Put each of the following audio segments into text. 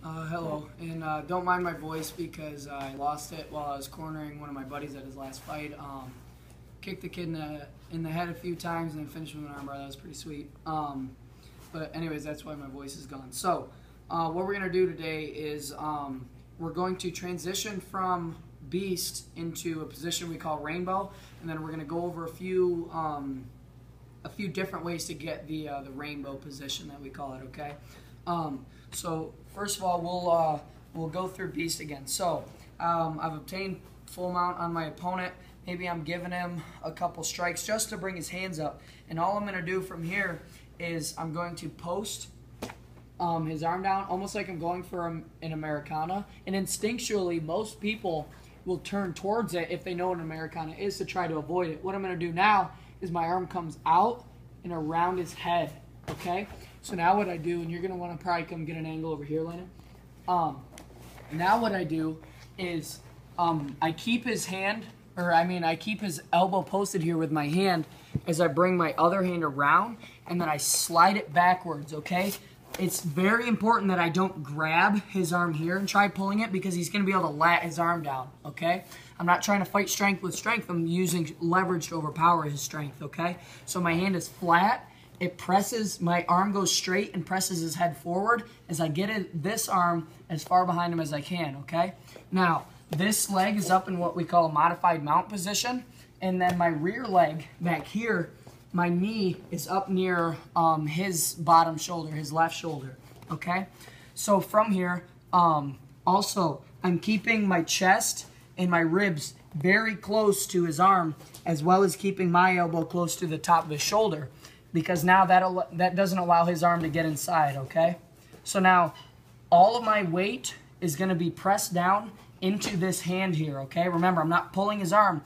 Hello, and don't mind my voice because I lost it while I was cornering one of my buddies at his last fight. Kicked the kid in the head a few times and then finished with an armbar. That was pretty sweet. But anyways, that's why my voice is gone. So what we're going to do today is we're going to transition from beast into a position we call rainbow, and then we're going to go over a few different ways to get the rainbow position that we call it, okay? So first of all, we'll go through beast again. So I've obtained full mount on my opponent. Maybe I'm giving him a couple strikes just to bring his hands up. And all I'm going to do from here is I'm going to post his arm down, almost like I'm going for an Americana. And instinctually, most people will turn towards it if they know what an Americana is to try to avoid it. What I'm going to do now is my arm comes out and around his head, okay? So now what I do, and you're going to want to probably come get an angle over here, Lena. Now what I do is I keep his hand, I keep his elbow posted here with my hand as I bring my other hand around, and then I slide it backwards, okay? It's very important that I don't grab his arm here and try pulling it because he's going to be able to lat his arm down, okay? I'm not trying to fight strength with strength. I'm using leverage to overpower his strength, okay? So my hand is flat. It presses, my arm goes straight and presses his head forward as I get this arm as far behind him as I can, okay? Now, this leg is up in what we call a modified mount position, and then my rear leg back here, my knee is up near his bottom shoulder, his left shoulder, okay? So from here, also, I'm keeping my chest and my ribs very close to his arm, as well as keeping my elbow close to the top of his shoulder, because now that doesn't allow his arm to get inside, okay? So now all of my weight is going to be pressed down into this hand here, okay? Remember, I'm not pulling his arm.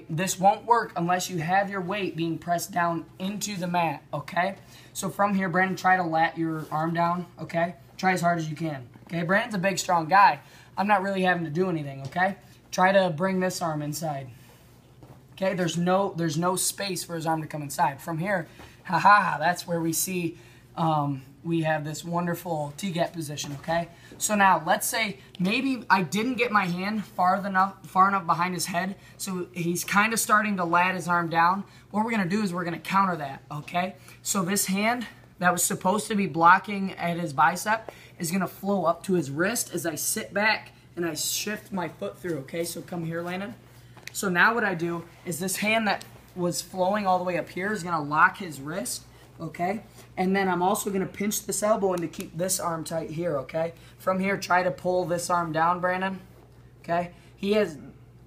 This won't work unless you have your weight being pressed down into the mat, okay? So from here, Brandon, try to lat your arm down, okay? Try as hard as you can, okay? Brandon's a big, strong guy. I'm not really having to do anything, okay? Try to bring this arm inside. Okay, there's no space for his arm to come inside. From here, that's where we see we have this wonderful T.G.A.P position, okay? So now, let's say maybe I didn't get my hand far enough behind his head, so he's kind of starting to lat his arm down. What we're going to do is we're going to counter that, okay? So this hand that was supposed to be blocking at his bicep is going to flow up to his wrist as I sit back and I shift my foot through, okay? So come here, Landon. So now what I do is this hand that was flowing all the way up here is going to lock his wrist, okay? And then I'm also going to pinch this elbow in to keep this arm tight here, okay? From here, try to pull this arm down, Brandon, okay?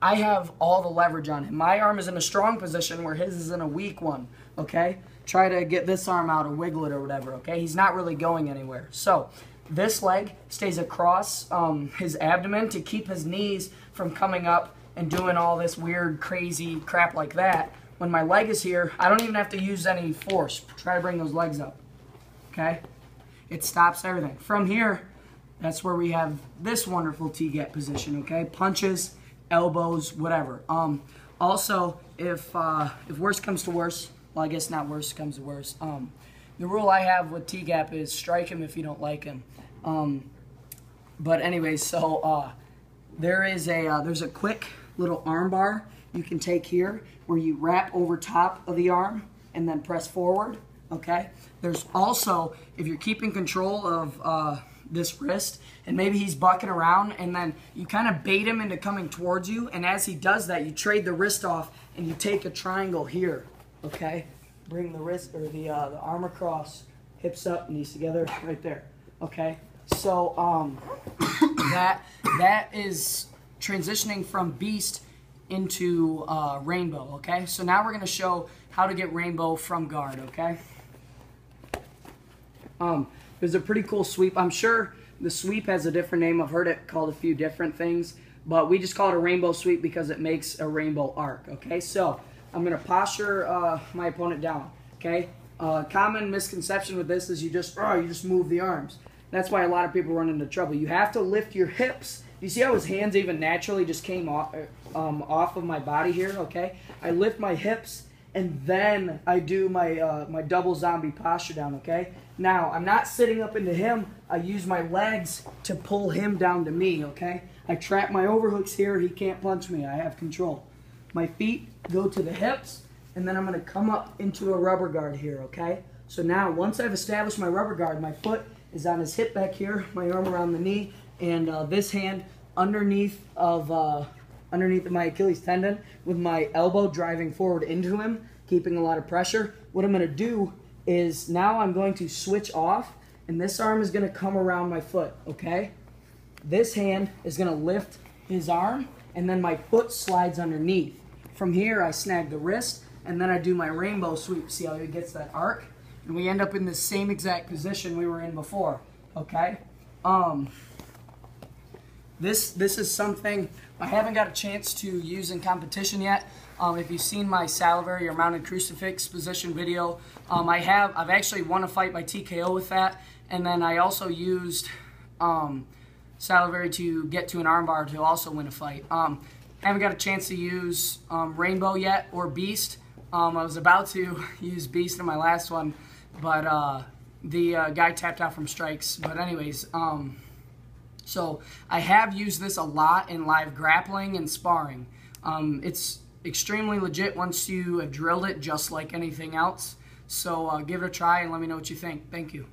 I have all the leverage on him. My arm is in a strong position where his is in a weak one, okay? Try to get this arm out or wiggle it or whatever, okay? He's not really going anywhere. So this leg stays across his abdomen to keep his knees from coming up and doing all this weird, crazy crap like that. When my leg is here, I don't even have to use any force. Try to bring those legs up, okay? It stops everything. From here, that's where we have this wonderful T.G.A.P position, okay? Punches, elbows, whatever. Also, if worse comes to worse, well, I guess not worse comes to worse. The rule I have with T.G.A.P is strike him if you don't like him. But anyways, so there's a quick little arm bar you can take here where you wrap over top of the arm and then press forward, okay? There's also, if you're keeping control of this wrist and maybe he's bucking around and then you kind of bait him into coming towards you, and as he does that, you trade the wrist off and you take a triangle here, okay? Bring the wrist or the arm across, hips up, knees together, right there, okay? So that is transitioning from beast into rainbow, okay? So now we're going to show how to get rainbow from guard, okay? There's a pretty cool sweep. I'm sure the sweep has a different name. I've heard it called a few different things, but we just call it a rainbow sweep because it makes a rainbow arc, okay? So I'm going to posture my opponent down, okay? Common misconception with this is you just move the arms. That's why a lot of people run into trouble. You have to lift your hips. You see how his hands even naturally just came off of my body here, okay? I lift my hips and then I do my my double zombie posture down, okay? Now, I'm not sitting up into him. I use my legs to pull him down to me, okay? I trap my overhooks here. He can't punch me. I have control. My feet go to the hips, and then I'm going to come up into a rubber guard here, okay? So now, once I've established my rubber guard, my foot is on his hip back here, my arm around the knee, and this hand underneath my Achilles tendon with my elbow driving forward into him, keeping a lot of pressure. What I'm going to do is now I'm going to switch off, and this arm is going to come around my foot, okay? This hand is going to lift his arm, and then my foot slides underneath. From here, I snag the wrist, and then I do my rainbow sweep. See how he gets that arc? And we end up in the same exact position we were in before, okay? This is something I haven't got a chance to use in competition yet. If you've seen my salivary or mounted crucifix position video, I've actually won a fight by TKO with that, and then I also used salivary to get to an armbar to also win a fight. I haven't got a chance to use Rainbow yet or Beast. I was about to use Beast in my last one, but the guy tapped out from strikes. But anyways, so I have used this a lot in live grappling and sparring. It's extremely legit once you have drilled it, just like anything else. So give it a try and let me know what you think. Thank you.